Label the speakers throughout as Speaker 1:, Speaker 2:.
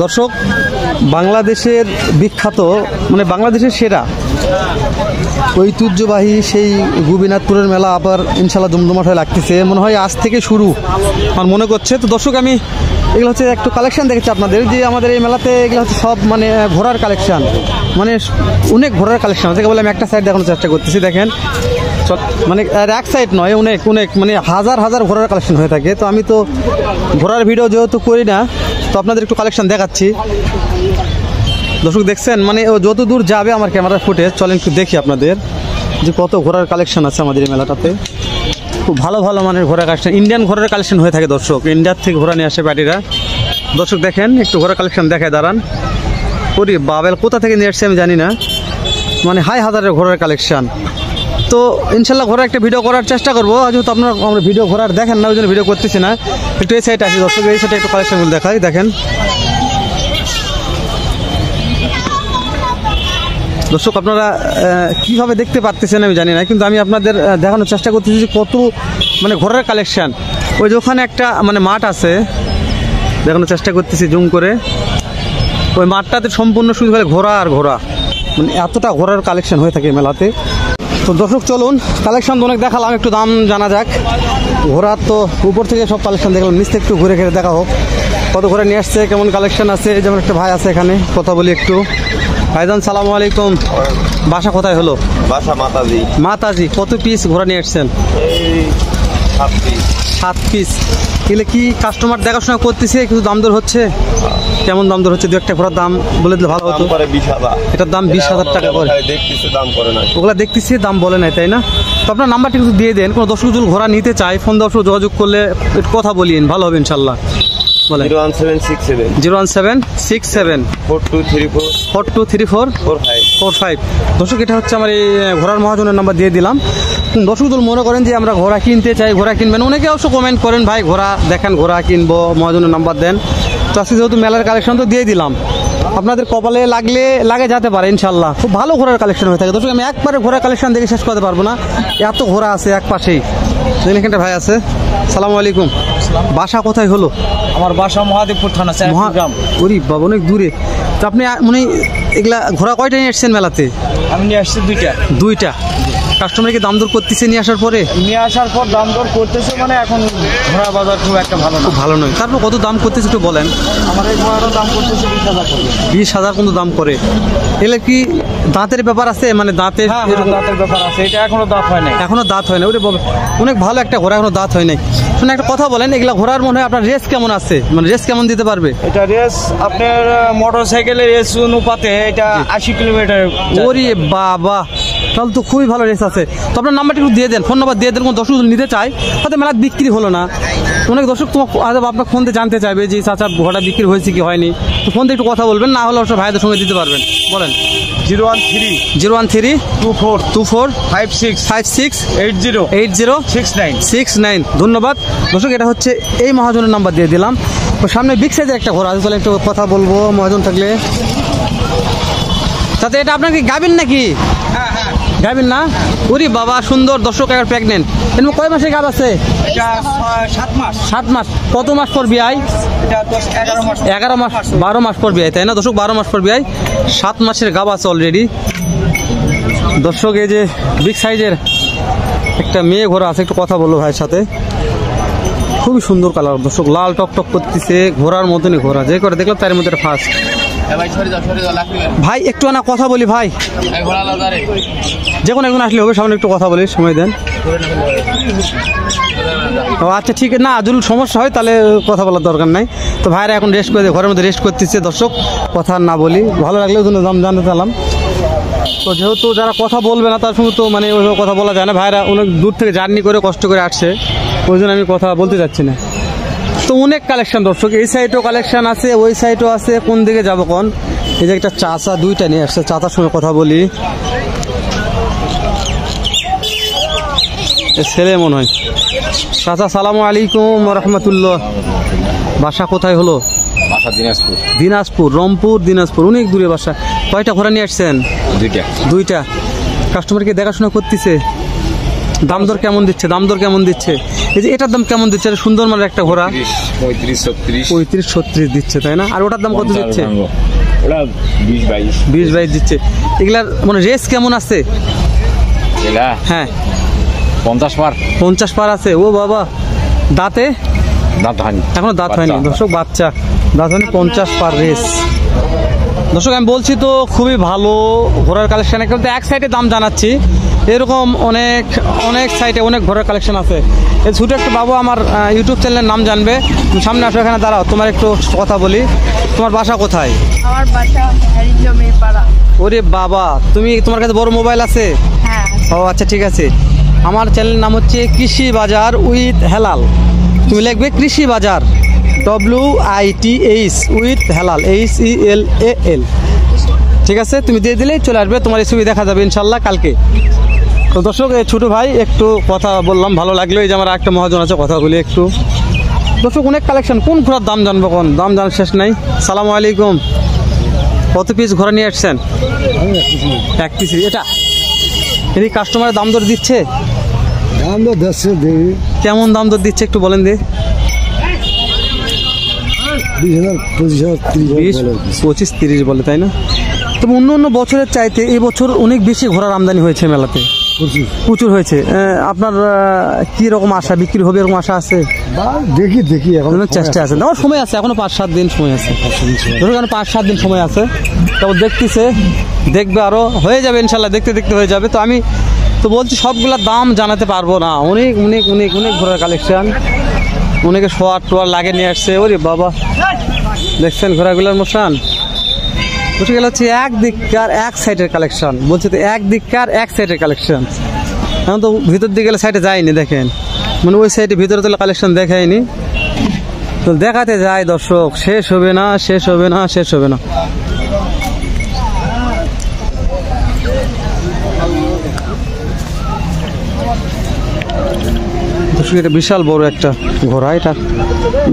Speaker 1: দর্শক, বাংলাদেশের বিখ্যাত মানে বাংলাদেশের সেরা ঐতিহ্যবাহী সেই গোপীনাথপুরের মেলা আবার ইনশাল্লাহ জমজমাট হয়ে লাগতেছে, মনে হয় আজ থেকে শুরু আমার মনে করছে। তো দর্শক, আমি এগুলো হচ্ছে একটু কালেকশন দেখেছি আপনাদের, যে আমাদের এই মেলাতে এগুলো হচ্ছে সব মানে ঘোড়ার কালেকশন, মানে অনেক ঘোড়ার কালেকশন থেকে বলে আমি একটা সাইড দেখানোর চেষ্টা করতেছি। দেখেন, মানে এক সাইড নয়, অনেক অনেক মানে হাজার হাজার ঘোড়ার কালেকশন হয়ে থাকে। তো আমি তো ঘোড়ার ভিডিও যেহেতু করি না, তো আপনাদের একটু কালেকশন দেখাচ্ছি। দর্শক দেখছেন, মানে যত দূর যাবে আমার ক্যামেরার ফুটেজ, চলেন একটু দেখি আপনাদের যে কত ঘোড়ার কালেকশন আছে আমাদের এই মেলাটাতে। খুব ভালো ভালো মানের ঘোড়ার কালেকশন, ইন্ডিয়ান ঘোড়ার কালেকশন হয়ে থাকে দর্শক, ইন্ডিয়ার থেকে ঘোড়া নিয়ে আসে পার্টিরা। দর্শক দেখেন, একটু ঘোড়ার কালেকশন দেখায় দাঁড়ান। ওরে বাবেল, কোথা থেকে নিয়ে আসছে আমি জানি না, মানে হাই হাজারের ঘোড়ার কালেকশন। তো ইনশাল্লাহ ঘোড়ার একটা ভিডিও করার চেষ্টা করবো, যেহেতু আপনারা আমরা ভিডিও ঘোড়ার দেখেন না, ওই জন্য ভিডিও করতেছি না। একটু এই সাইডে আসি দর্শক, এই সাইডে একটু কালেকশনগুলো দেখাই। দেখেন দর্শক, আপনারা কীভাবে দেখতে পারতেছেন আমি জানি না, কিন্তু আমি আপনাদের দেখানোর চেষ্টা করতেছি যে কত মানে ঘোড়ার কালেকশন। ওই যে ওখানে একটা মানে মাঠ আছে, দেখানোর চেষ্টা করতেছি জুম করে। ওই মাঠটাতে সম্পূর্ণ শুধু খালি ঘোড়া আর ঘোড়া, মানে এতটা ঘোড়ার কালেকশন হয়ে থাকে মেলাতে। তো দর্শক চলুন, কালেকশন তো অনেক দেখালাম, একটু দাম জানা যাক। ঘোড়ার তো উপর থেকে সব কালেকশন দেখলাম, নিচ থেকে একটু ঘুরে ঘুরে দেখা হোক কত ঘোড়া নিয়ে আসছে, কেমন কালেকশন আছে। যেমন একটা ভাই আছে এখানে, কথা বলি একটু। ভাইজান সালামু আলাইকুম, বাসা কোথায় হলো?
Speaker 2: বাসা মাতাজি।
Speaker 1: মাতাজি, কত পিস ঘোড়া নিয়ে আসছেন? 7 পিস। এগুলো কি কাস্টমার দেখাশোনা করতেছে, কিছু দাম দর হচ্ছে? কেমন দাম দর হচ্ছে? দু একটা ঘোড়ার দাম বলে দিলে ভালো হতো। এটার দাম 20,000 টাকা করে। ওগুলা দেখতেছি দাম বলে নাই, তাই না? তো আপনার নাম্বারটা কিছু দিয়ে দেন, কোনো দর্শক যদি ঘোড়া নিতে চায় ফোন দর্শক যোগাযোগ করলে একটু কথা বলিয়েন, ভালো হবে ইনশাল্লাহ। 01767 4234 দর্শক, এটা হচ্ছে আমার এই ঘোড়ার মহাজনের নাম্বার দিয়ে দিলাম। দর্শক যদি মনে করেন যে আমরা ঘোড়া কিনতে চাই, ঘোড়া কিনবেন, অনেকে অবশ্য কমেন্ট করেন ভাই ঘোড়া দেখেন, ঘোড়া কিনবো, মহাজনের নাম্বার দেন। তো আজকে যেহেতু মেলার কালেকশন তো দিয়ে দিলাম, আপনাদের কপালে লাগে যেতে পারে ইনশাল্লাহ। খুব ভালো ঘোড়ার কালেকশন হয়ে থাকে দর্শক, আমি একবারে ঘোড়ার কালেকশন দেখে শেষ করতে পারবো না, এত ঘোড়া আছে এক পাশেই। এখানটা ভাই আছে, সালামু আলাইকুম, বাসা কোথায় হলো?
Speaker 3: আমার বাসা মহাদেবপুর থানা,
Speaker 1: ওরে বাবা, অনেক দূরে। তো আপনি মানে এগুলা ঘোড়া কয়টা নিয়ে আসছেন মেলাতে?
Speaker 3: আমি নিয়ে আসছি দুইটা।
Speaker 1: কাস্টমার কি দাম দর করতেছে নিয়ে আসার পরে?
Speaker 3: নিয়ে আসার পর দাম দর করতেছে, মানে এখন ঘোড়া বাজার খুব একটা ভালো নয়।
Speaker 1: তারপর কত দাম করতেছে একটু বলেন।
Speaker 3: আমার এই ঘোড়াটার দাম করতেছে
Speaker 1: 20,000 কিন্তু দাম করে। এগুলো কি দাঁতের ব্যাপার আছে, মানে দাঁতের
Speaker 3: ব্যাপার আছে? এটা এখনো দাঁত হয় নাই।
Speaker 1: এখনো দাঁত হয় না? ওরে বাবা, অনেক ভালো একটা ঘোড়া, এখনো দাঁত হয় নাই। শুনে একটা কথা বলেন, এগুলা ঘোড়ার মনে হয় আপনার রেস কেমন আছে, মানে রেস কেমন দিতে পারবে?
Speaker 3: এটা রেস আপনার মোটর সাইকেলের রেস অনুপাতে এটা 80 কিলোমিটার।
Speaker 1: ওরে বাবা, তাহলে তো খুবই ভালো রেস আছে। তো আপনার নাম্বারটা একটু দিয়ে দেন, ফোন নাম্বার দিয়ে দেন, কোনো দর্শক নিতে চাই, হয়তো মেলা বিক্রি হলো না। অনেক দর্শক তোমার আপনার ফোন দিয়ে জানতে চাইবে যে চাচা ঘোড়া বিক্রি হয়েছে কি হয়নি, তো ফোন দিয়ে একটু কথা বলবেন, না হলে অবশ্য ভাইদের সঙ্গে দিতে পারবেন। বলেন। 01324568069। ধন্যবাদ দর্শক, এটা হচ্ছে এই মহাজনের নাম্বার দিয়ে দিলাম। তো সামনে বিগ সাইজের একটা ঘোড়া আছে, তাহলে একটু কথা বলবো মহাজন থাকলে। তাতে এটা আপনার কি গাবিন নাকি? গাবিন না? ওরে বাবা, সুন্দর দর্শক, একবার প্রেগনেন্ট। এরকম কয় মাসে গাব আছে? 7 মাস। কত মাস পর বিয়াই? 11 মাস 12 মাস পর বিয়াই, তাই না দর্শক? 12 মাস পর বিয়াই, 7 মাসের গাব আছে অলরেডি দর্শক। এই যে বিগ সাইজের একটা মেয়ে ঘোড়া আছে, একটু কথা বললো ভাইয়ের সাথে। খুবই সুন্দর কালার দর্শক, লাল টকটক করতেছে, ঘোড়ার মতনই ঘোড়া, যে করে দেখলাম তার মধ্যে ফার্স্ট। ভাই একটু না কথা বলি ভাই, যে কোনো একজন আসলে হবে, সামনে একটু কথা বলি, সময় দেন। ও আচ্ছা ঠিক আছে, না যদি সমস্যা হয় তাহলে কথা বলার দরকার নাই। তো ভাইরা এখন রেস্ট করে ঘরের মধ্যে রেস্ট করতেছে দর্শক, কথা না বলি, ভালো লাগলেও জন্য দাম জানতে চাইলাম। তো যেহেতু যারা কথা বলবে না তার সঙ্গে তো মানে ওইভাবে কথা বলা যায় না, ভাইরা অনেক দূর থেকে জার্নি করে কষ্ট করে আসছে, ওই জন্য আমি কথা বলতে যাচ্ছি না। তো অনেক কালেকশন দর্শক, এই সাইডেও কালেকশন আছে, ওই সাইডও আছে, কোন দিকে যাবো কোন? এই যে একটা চাচা দুইটা নিয়ে আসছে, চাচার সঙ্গে কথা বলি। ছেলে মনে হয়। চাচা সালামু আলাইকুম রহমতুল্লাহ, বাসা কোথায় হলো?
Speaker 2: বাসা
Speaker 1: দিনাজপুর, রংপুর দিনাজপুর, অনেক দূরে বাসা। কয়টা ঘোড়া নিয়ে আসছেন? দুইটা। কাস্টমারকে দেখাশোনা করতেছে, দাম দর কেমন দিচ্ছে? এই যে এটার দাম কেমন দিচ্ছে? এটা সুন্দর মানে একটা ঘোড়া
Speaker 2: 35-36
Speaker 1: দিচ্ছে, তাই না? আর ওটার দাম কত দিচ্ছে?
Speaker 2: ওটা 20-22
Speaker 1: দিচ্ছে। এগুলার মানে রেস কেমন আছে?
Speaker 2: এলা
Speaker 1: হ্যাঁ
Speaker 2: 50
Speaker 1: পার আছে। ও বাবা, দাঁত হয়নি এখনো, দাঁত হয়নি দর্শক, বাচ্চা দাঁত হয়নি, 50 পার রেস। দর্শক আমি বলছি তো খুবই ভালো ঘোড়ার কালেকশন, কিন্তু এক সাইডে দাম জানাচ্ছি, এরকম অনেক সাইটে অনেক ঘোড়ার কালেকশন আছে। এই ছোটো একটা বাবু আমার ইউটিউব চ্যানেলের নাম জানবে, তুমি সামনে আসো, এখানে দাঁড়াও, তোমার একটু কথা বলি। তোমার বাসা কোথায়?
Speaker 4: আমার বাসা জমির পাড়া।
Speaker 1: ওরে বাবা, তোমার কাছে বড় মোবাইল আছে?
Speaker 4: হ্যাঁ।
Speaker 1: ও আচ্ছা, ঠিক আছে। আমার চ্যানেলের নাম হচ্ছে কৃষি বাজার উইথ হেলাল। তুমি লিখবে কৃষি বাজার WITH উইথ হেলাল HELAL, ঠিক আছে? তুমি দিয়ে দিলেই চলে আসবে, তোমার এই ছবি দেখা যাবে ইনশাল্লাহ কালকে। তো দর্শক, এই ছোটো ভাই একটু কথা বললাম, ভালো লাগলো। এই যে আমার একটা মহাজন আছে, কথা বলি একটু। দর্শক অনেক কালেকশন, কোন ঘোড়ার দাম জানবো, কোন দাম জানার শেষ নাই। সালামু আলাইকুম, কত পিস ঘোড়া নিয়ে আসছেন? 1 পিস। এটা এদিকে কাস্টমারের দাম দর দিচ্ছে?
Speaker 5: দাম তো দিচ্ছে,
Speaker 1: কেমন দাম দর দিচ্ছে একটু বলেন দে।
Speaker 5: 20,000, 25,000,
Speaker 1: 25-30 বলে, তাই না? তবে অন্য বছরের চাইতে এই বছর অনেক বেশি ঘোড়ার আমদানি হয়েছে মেলাতে, প্রচুর হয়েছে। আপনার কি রকম আশা, বিক্রি হবে এরকম আশা আছে?
Speaker 5: দেখি এখন
Speaker 1: চেষ্টা আছে, আমার সময় আছে এখনো 5-7 দিন সময় আছে, ধরুন 5-7 দিন সময় আছে। তারপর দেখবে আরো হয়ে যাবে ইনশাল্লাহ, দেখতে হয়ে যাবে। তো আমি তো বলছি সবগুলা দাম জানাতে পারবো না, অনেক ঘোড়ার কালেকশন, অনেকে শোয়ার লাগে নিয়ে আসছে। ওরে বাবা, দেখছেন ঘোড়াগুলোর মোশন? বুঝে গেল হচ্ছে এক দিককার এক সাইডের কালেকশন, বলছে তো এক দিককার এক সাইডের কালেকশন। এখন তো ভিতর দিকে গেলে সাইডে যায়নি, দেখেন মানে ওই সাইডে ভিতরে তো কালেকশন দেখায়নি। তো দেখাতে যায় দর্শক, শেষ হবে না। এটা বিশাল বড় একটা ঘোড়া, এটা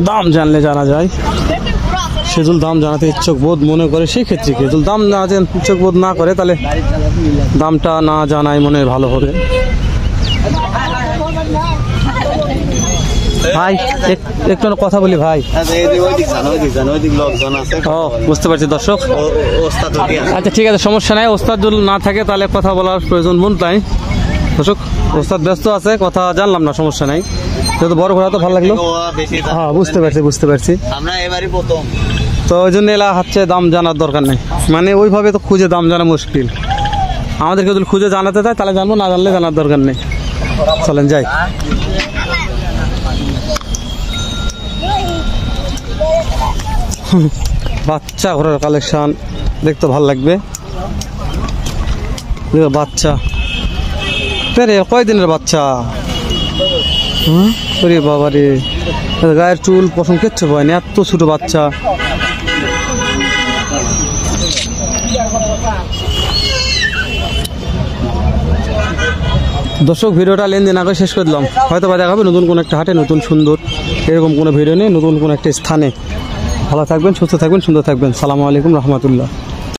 Speaker 1: দাম জানলে জানা যায়। সেজুল দাম জানাতে ইচ্ছুক বোধ মনে করে, সেই ক্ষেত্রে কেজুল দাম না ইচ্ছুক বোধ না করে, তাহলে দামটা না জানাই মনে ভালো হবে। ভাই একটু কথা বলি ভাই। ও বুঝতে পারছি দর্শক। আচ্ছা ঠিক আছে, সমস্যা নাই। ওস্তাদ যদি না থাকে তাহলে কথা বলার প্রয়োজন বোন, তাই দর্শক ওস্তাদ ব্যস্ত আছে, কথা জানলাম না, সমস্যা নাই। যেহেতু বড় ঘোড়া তো ভালো লাগলো। হ্যাঁ বুঝতে পারছি। তো ওই জন্য এলা হচ্ছে দাম জানার দরকার নেই, মানে ওইভাবে তো খুঁজে দাম জানা মুশকিল। আমাদেরকে যদি খুঁজে জানাতে চায় তাহলে জানবো, না জানলে জানার দরকার নেই। চলেন যাই। বাচ্চা ঘোড়ার কালেকশন দেখতে ভালো লাগবে। বাচ্চা কয়দিনের বাচ্চা? ওরে বাবা রে, গায়ের চুল পছন্দ কিচ্ছু পায়নি, এত ছোট বাচ্চা। দর্শক ভিডিওটা লেনদেন আগে শেষ করে দিলাম, হয়তো বা দেখাবে নতুন কোনো একটা হাটে, নতুন সুন্দর এরকম কোনো ভিডিও নেই, নতুন কোনো একটা স্থানে। ভালো থাকবেন, সুস্থ থাকবেন, সুন্দর থাকবেন। সালামু আলাইকুম রহমতুল্লাহ।